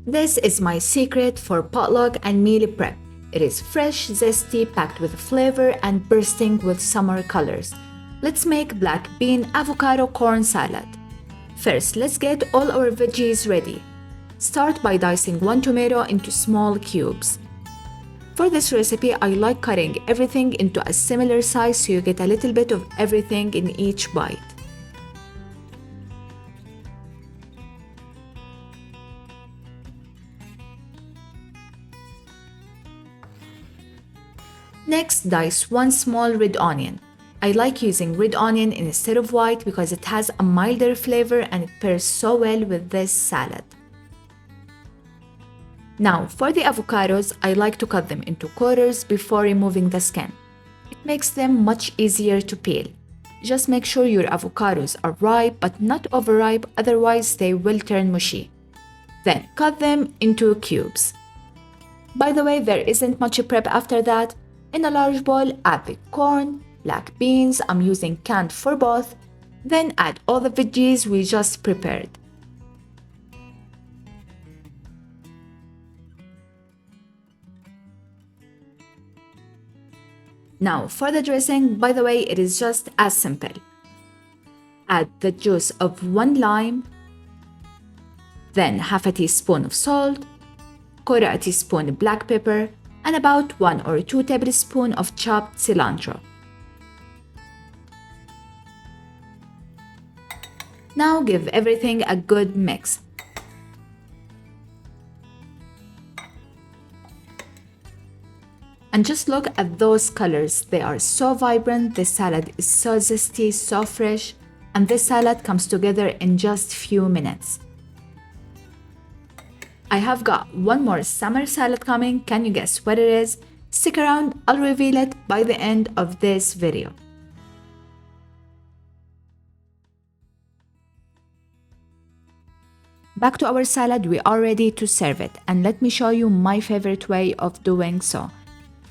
This is my secret for potluck and meal prep. It is fresh, zesty, packed with flavor and bursting with summer colors. Let's make black bean avocado corn salad. First, let's get all our veggies ready. Start by dicing one tomato into small cubes. For this recipe, I like cutting everything into a similar size so you get a little bit of everything in each bite. Next, dice one small red onion. I like using red onion instead of white because it has a milder flavor and it pairs so well with this salad. Now, for the avocados, I like to cut them into quarters before removing the skin. It makes them much easier to peel. Just make sure your avocados are ripe but not overripe, otherwise they will turn mushy. Then cut them into cubes. By the way, there isn't much prep after that. In a large bowl, add the corn, black beans, I'm using canned for both, then add all the veggies we just prepared. Now for the dressing, by the way, it is just as simple. Add the juice of 1 lime, then half a teaspoon of salt, quarter a teaspoon black pepper, and about 1 or 2 tablespoons of chopped cilantro. Now give everything a good mix. And just look at those colors, they are so vibrant, this salad is so zesty, so fresh, and this salad comes together in just few minutes. I have got one more summer salad coming. Can you guess what it is? Stick around, I'll reveal it by the end of this video. Back to our salad, we are ready to serve it, and let me show you my favorite way of doing so.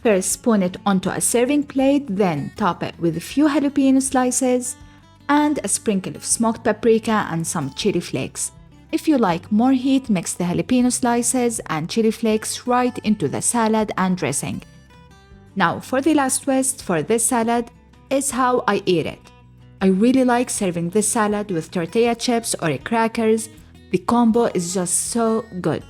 First, spoon it onto a serving plate, then top it with a few jalapeno slices and a sprinkle of smoked paprika and some chili flakes. If you like more heat, mix the jalapeno slices and chili flakes right into the salad and dressing. Now for the last twist for this salad is how I eat it. I really like serving this salad with tortilla chips or crackers. The combo is just so good.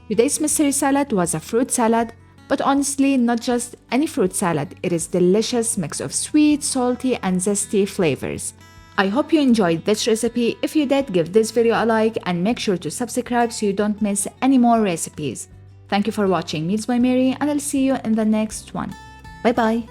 Today's mystery salad was a fruit salad, but honestly not just any fruit salad, it is delicious mix of sweet, salty and zesty flavors. I hope you enjoyed this recipe. If you did, give this video a like and make sure to subscribe so you don't miss any more recipes. Thank you for watching Meals by Mary, and I'll see you in the next one. Bye bye!